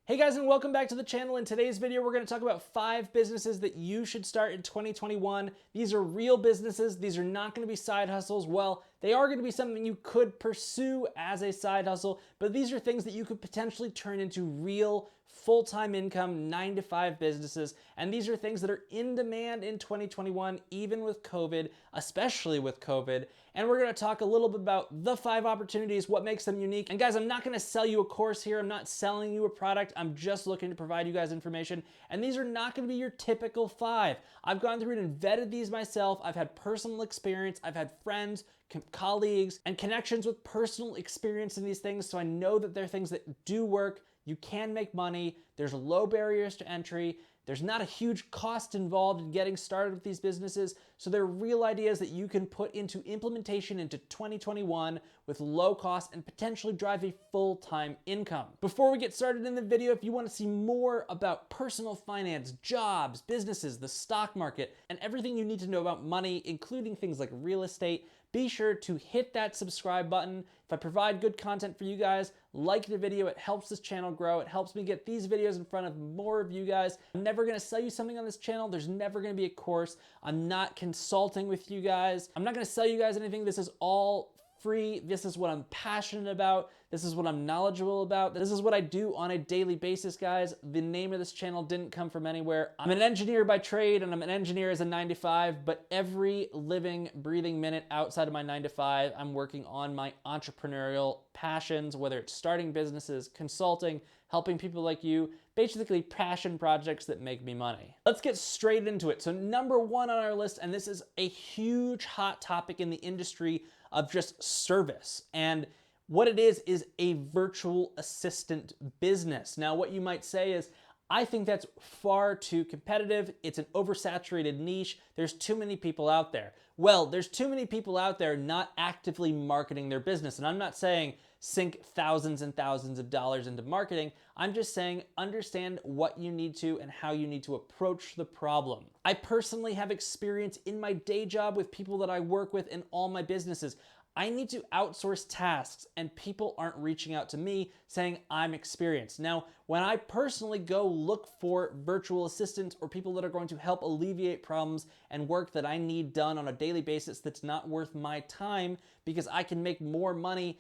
Hey guys, and welcome back to the channel. In today's video, we're going to talk about 5 businesses that you should start in 2021. These are real businesses. These are not going to be side hustles. Well, they are going to be something you could pursue as a side hustle, but these are things that you could potentially turn into real full-time income 9-to-5 businesses. And these are things that are in demand in 2021, even with COVID, especially with COVID. And we're going to talk a little bit about the 5 opportunities, what makes them unique. And guys, I'm not going to sell you a course here. I'm not selling you a product. I'm just looking to provide you guys information. And these are not going to be your typical 5. I've gone through and vetted these myself. I've had personal experience. I've had friends, colleagues, and connections with personal experience in these things. So I know that they're things that do work. You can make money. There's low barriers to entry. There's not a huge cost involved in getting started with these businesses. So they're real ideas that you can put into implementation into 2021 with low cost and potentially drive a full-time income. Before we get started in the video, if you want to see more about personal finance, jobs, businesses, the stock market, and everything you need to know about money, including things like real estate, be sure to hit that subscribe button. If I provide good content for you guys, like the video. It helps this channel grow. It helps me get these videos in front of more of you guys. I'm never going to sell you something on this channel. There's never going to be a course. I'm not consulting with you guys. I'm not going to sell you guys anything. This is all free. This is what I'm passionate about. This is what I'm knowledgeable about. This is what I do on a daily basis, guys. The name of this channel didn't come from anywhere. I'm an engineer by trade, and I'm an engineer as a 9-to-5, but every living, breathing minute outside of my 9-to-5, I'm working on my entrepreneurial passions, whether it's starting businesses, consulting, helping people like you, basically passion projects that make me money. Let's get straight into it. So number 1 on our list, and this is a huge hot topic in the industry of just service. And what it is a virtual assistant business. Now, what you might say is, I think that's far too competitive. It's an oversaturated niche. There's too many people out there. Well, there's too many people out there not actively marketing their business. And I'm not saying sink thousands and thousands of dollars into marketing. I'm just saying understand what you need to and how you need to approach the problem. I personally have experience in my day job with people that I work with in all my businesses. I need to outsource tasks, and people aren't reaching out to me saying I'm experienced. Now, when I personally go look for virtual assistants or people that are going to help alleviate problems and work that I need done on a daily basis that's not worth my time because I can make more money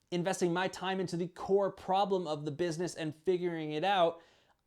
investing my time into the core problem of the business and figuring it out,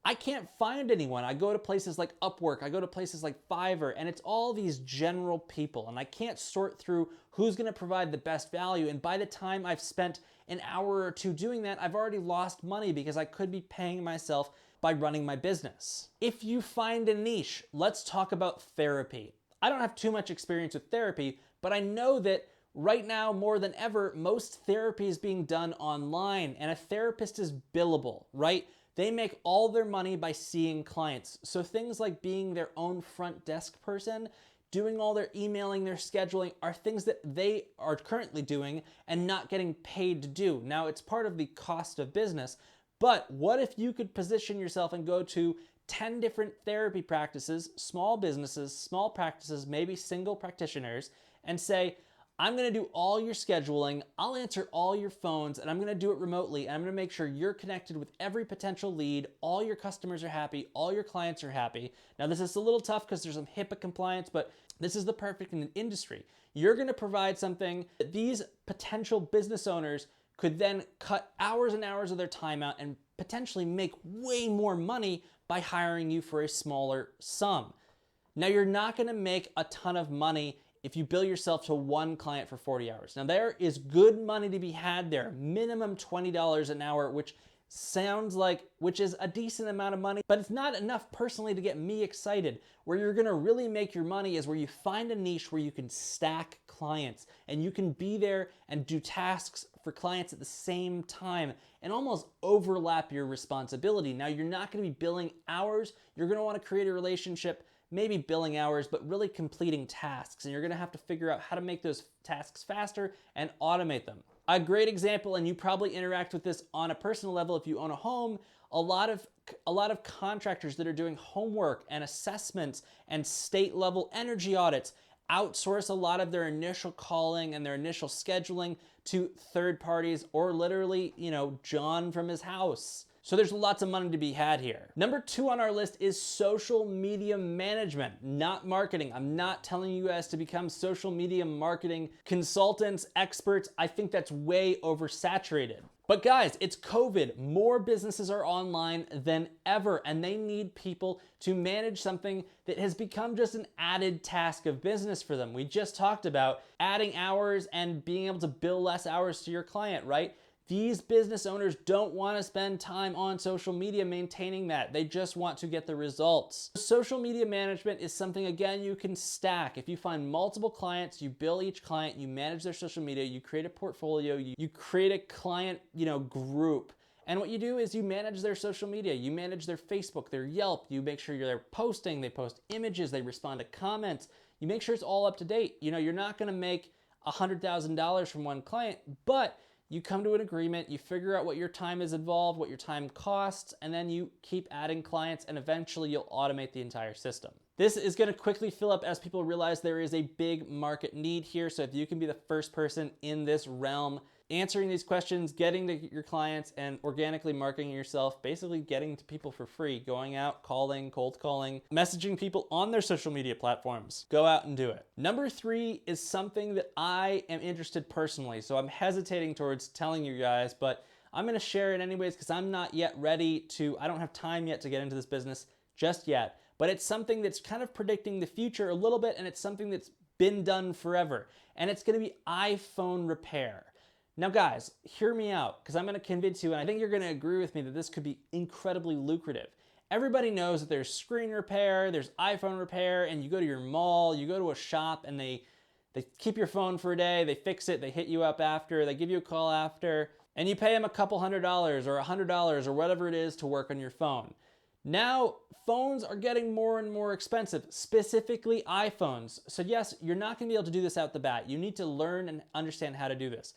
I can't find anyone. I go to places like Upwork, I go to places like Fiverr, and it's all these general people, and I can't sort through who's gonna provide the best value. And by the time I've spent an hour or 2 doing that, I've already lost money because I could be paying myself by running my business. If you find a niche, let's talk about therapy. I don't have too much experience with therapy, but I know that right now, more than ever, most therapy is being done online, and a therapist is billable, right? They make all their money by seeing clients. So things like being their own front desk person, doing all their emailing, their scheduling are things that they are currently doing and not getting paid to do. Now, it's part of the cost of business, but what if you could position yourself and go to 10 different therapy practices, small businesses, small practices, maybe single practitioners, and say, I'm gonna do all your scheduling, I'll answer all your phones, and I'm gonna do it remotely, and I'm gonna make sure you're connected with every potential lead, all your customers are happy, all your clients are happy. Now, this is a little tough because there's some HIPAA compliance, but this is the perfect industry. You're gonna provide something that these potential business owners could then cut hours and hours of their time out and potentially make way more money by hiring you for a smaller sum. Now, you're not gonna make a ton of money if you bill yourself to one client for 40 hours. Now, there is good money to be had there, minimum $20 an hour, which is a decent amount of money, but it's not enough personally to get me excited. Where you're gonna really make your money is where you find a niche where you can stack clients and you can be there and do tasks for clients at the same time and almost overlap your responsibility. Now, you're not gonna be billing hours. You're gonna wanna create a relationship, maybe billing hours, but really completing tasks. And you're gonna have to figure out how to make those tasks faster and automate them. A great example, and you probably interact with this on a personal level if you own a home, a lot of contractors that are doing homework and assessments and state level energy audits outsource a lot of their initial calling and their initial scheduling to third parties or literally, John from his house. So there's lots of money to be had here. Number 2 on our list is social media management, not marketing. I'm not telling you guys to become social media marketing consultants, experts. I think that's way oversaturated. But guys, it's COVID. More businesses are online than ever, and they need people to manage something that has become just an added task of business for them. We just talked about adding hours and being able to bill less hours to your client, right? These business owners don't want to spend time on social media maintaining that. They just want to get the results. Social media management is something, again, you can stack. If you find multiple clients, you bill each client, you manage their social media, you create a portfolio, you create a client, group. And what you do is you manage their social media. You manage their Facebook, their Yelp. You make sure they're posting, they post images, they respond to comments. You make sure it's all up to date. You're not going to make $100,000 from one client, but you come to an agreement, you figure out what your time is involved, what your time costs, and then you keep adding clients, and eventually you'll automate the entire system. This is going to quickly fill up as people realize there is a big market need here. So if you can be the first person in this realm answering these questions, getting to your clients, and organically marketing yourself, basically getting to people for free, going out, calling, cold calling, messaging people on their social media platforms. Go out and do it. Number 3 is something that I am interested personally. So I'm hesitating towards telling you guys, but I'm going to share it anyways because I'm not yet ready to, I don't have time yet to get into this business just yet. But it's something that's kind of predicting the future a little bit, and it's something that's been done forever. And it's going to be iPhone repair. Now guys, hear me out, because I'm going to convince you, and I think you're going to agree with me that this could be incredibly lucrative. Everybody knows that there's screen repair, there's iPhone repair, and you go to your mall, you go to a shop, and they keep your phone for a day, they fix it, they hit you up after, they give you a call after, and you pay them a couple $100 or $100 or whatever it is to work on your phone. Now, phones are getting more and more expensive, specifically iPhones. So yes, you're not going to be able to do this out the bat. You need to learn and understand how to do this.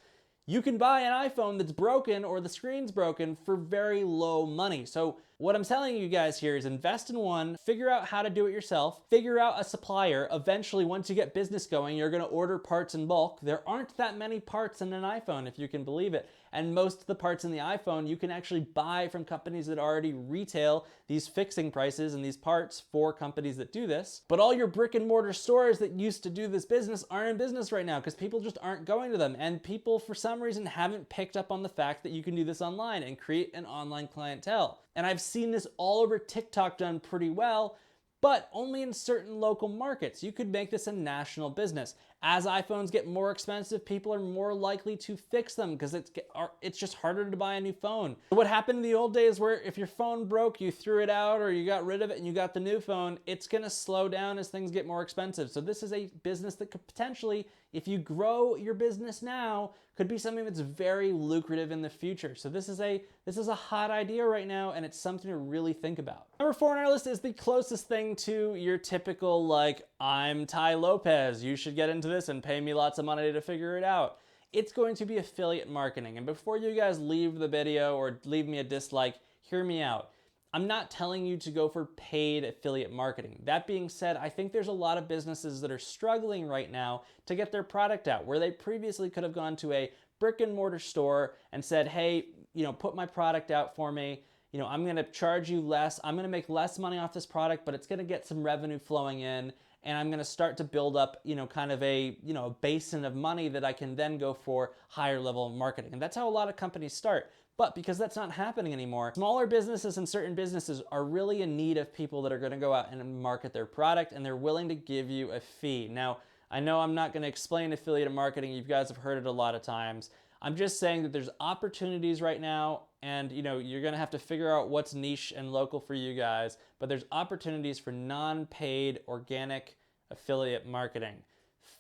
You can buy an iPhone that's broken or the screen's broken for very low money. So what I'm telling you guys here is invest in one, figure out how to do it yourself, figure out a supplier. Eventually, once you get business going, you're going to order parts in bulk. There aren't that many parts in an iPhone, if you can believe it. And most of the parts in the iPhone you can actually buy from companies that already retail these fixing prices and these parts for companies that do this. But all your brick and mortar stores that used to do this business aren't in business right now because people just aren't going to them. And people, for some reason, haven't picked up on the fact that you can do this online and create an online clientele. And I've seen this all over TikTok done pretty well, but only in certain local markets. You could make this a national business. As iPhones get more expensive, people are more likely to fix them because it's just harder to buy a new phone. What happened in the old days where if your phone broke, you threw it out or you got rid of it and you got the new phone, it's gonna slow down as things get more expensive. So this is a business that could potentially, if you grow your business now, could be something that's very lucrative in the future. So this is a hot idea right now, and it's something to really think about. Number 4 on our list is the closest thing to your typical, like, I'm Ty Lopez, you should get into this and pay me lots of money to figure it out. It's going to be affiliate marketing. And before you guys leave the video or leave me a dislike, hear me out. I'm not telling you to go for paid affiliate marketing. That being said, I think there's a lot of businesses that are struggling right now to get their product out, where they previously could have gone to a brick and mortar store and said, hey, put my product out for me. I'm going to charge you less. I'm going to make less money off this product, but it's going to get some revenue flowing in. And I'm going to start to build up, kind of a basin of money that I can then go for higher level marketing. And that's how a lot of companies start. But because that's not happening anymore, smaller businesses and certain businesses are really in need of people that are going to go out and market their product, and they're willing to give you a fee. Now, I know I'm not going to explain affiliate marketing. You guys have heard it a lot of times. I'm just saying that there's opportunities right now, and you're going to have to figure out what's niche and local for you guys, but there's opportunities for non-paid organic affiliate marketing.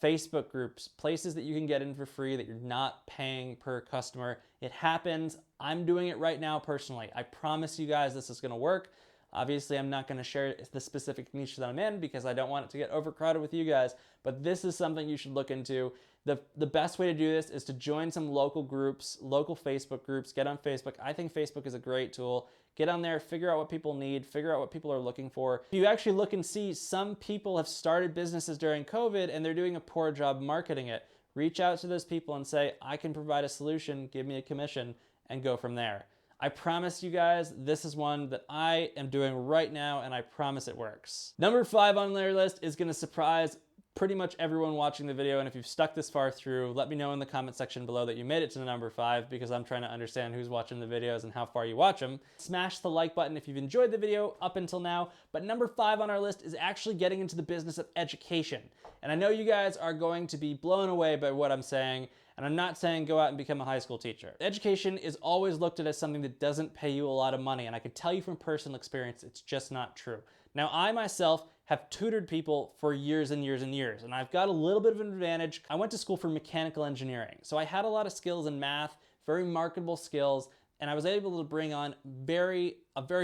Facebook groups, places that you can get in for free that you're not paying per customer. It happens. I'm doing it right now personally. I promise you guys this is going to work. Obviously, I'm not going to share the specific niche that I'm in because I don't want it to get overcrowded with you guys, but this is something you should look into. The best way to do this is to join some local groups, local Facebook groups, get on Facebook. I think Facebook is a great tool. Get on there, figure out what people need, figure out what people are looking for. You actually look and see some people have started businesses during COVID and they're doing a poor job marketing it. Reach out to those people and say, I can provide a solution, give me a commission, and go from there. I promise you guys, this is one that I am doing right now, and I promise it works. Number 5 on their list is gonna surprise pretty much everyone watching the video, and if you've stuck this far through, let me know in the comment section below that you made it to number 5, because I'm trying to understand who's watching the videos and how far you watch them. Smash the like button if you've enjoyed the video up until now, but number 5 on our list is actually getting into the business of education. And I know you guys are going to be blown away by what I'm saying, and I'm not saying go out and become a high school teacher. Education is always looked at as something that doesn't pay you a lot of money, and I can tell you from personal experience, it's just not true. Now, I myself have tutored people for years and years and years, and I've got a little bit of an advantage. I went to school for mechanical engineering, so I had a lot of skills in math, very marketable skills, and I was able to bring on a very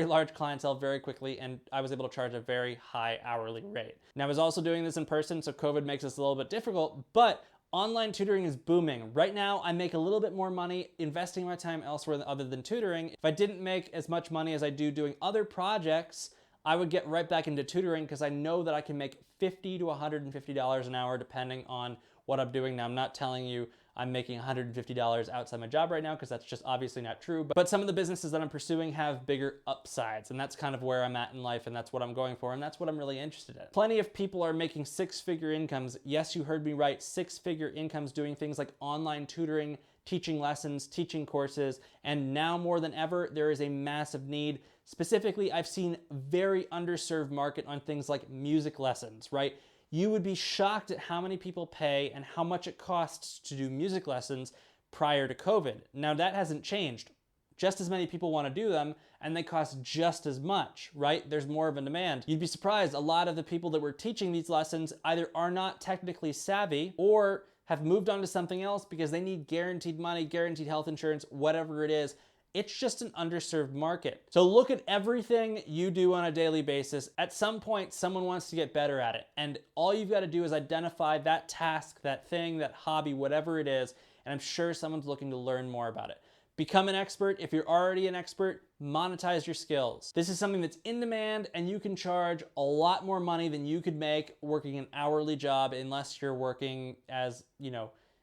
large clientele very quickly, and I was able to charge a very high hourly rate. Now, I was also doing this in person, so COVID makes this a little bit difficult, but online tutoring is booming. Right now, I make a little bit more money investing my time elsewhere other than tutoring. If I didn't make as much money as I do doing other projects, I would get right back into tutoring, because I know that I can make $50 to $150 an hour depending on what I'm doing. Now, I'm not telling you I'm making $150 outside my job right now, because that's just obviously not true. But some of the businesses that I'm pursuing have bigger upsides, and that's kind of where I'm at in life, and that's what I'm going for, and that's what I'm really interested in. Plenty of people are making 6-figure incomes. Yes, you heard me right, 6-figure incomes doing things like online tutoring, teaching lessons, teaching courses, and now more than ever, there is a massive need. Specifically, I've seen very underserved market on things like music lessons, right? You would be shocked at how many people pay and how much it costs to do music lessons prior to COVID. Now, that hasn't changed. Just as many people want to do them, and they cost just as much, right? There's more of a demand. You'd be surprised, a lot of the people that were teaching these lessons either are not technically savvy or have moved on to something else because they need guaranteed money, guaranteed health insurance, whatever it is. It's just an underserved market. So look at everything you do on a daily basis. At some point, someone wants to get better at it. And all you've got to do is identify that task, that thing, that hobby, whatever it is, and I'm sure someone's looking to learn more about it. Become an expert. If you're already an expert, monetize your skills. This is something that's in demand, and you can charge a lot more money than you could make working an hourly job, unless you're working as,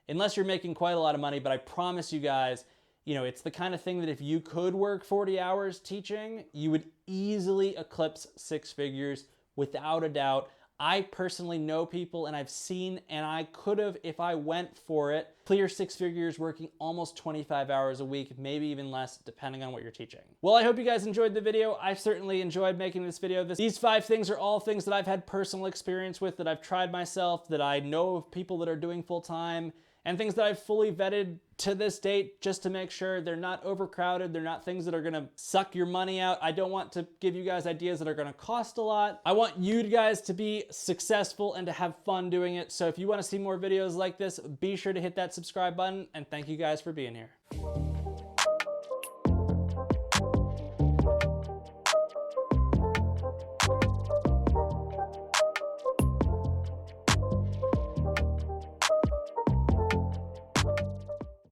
unless you're making quite a lot of money. But I promise you guys, it's the kind of thing that if you could work 40 hours teaching, you would easily eclipse 6 figures without a doubt. I personally know people, and I've seen, and I could have, if I went for it, clear 6 figures working almost 25 hours a week, maybe even less, depending on what you're teaching. Well, I hope you guys enjoyed the video. I certainly enjoyed making this video. These 5 things are all things that I've had personal experience with, that I've tried myself, that I know of people that are doing full time, and things that I've fully vetted to this date just to make sure they're not overcrowded. They're not things that are gonna suck your money out. I don't want to give you guys ideas that are gonna cost a lot. I want you guys to be successful and to have fun doing it. So if you wanna see more videos like this, be sure to hit that subscribe button, and thank you guys for being here.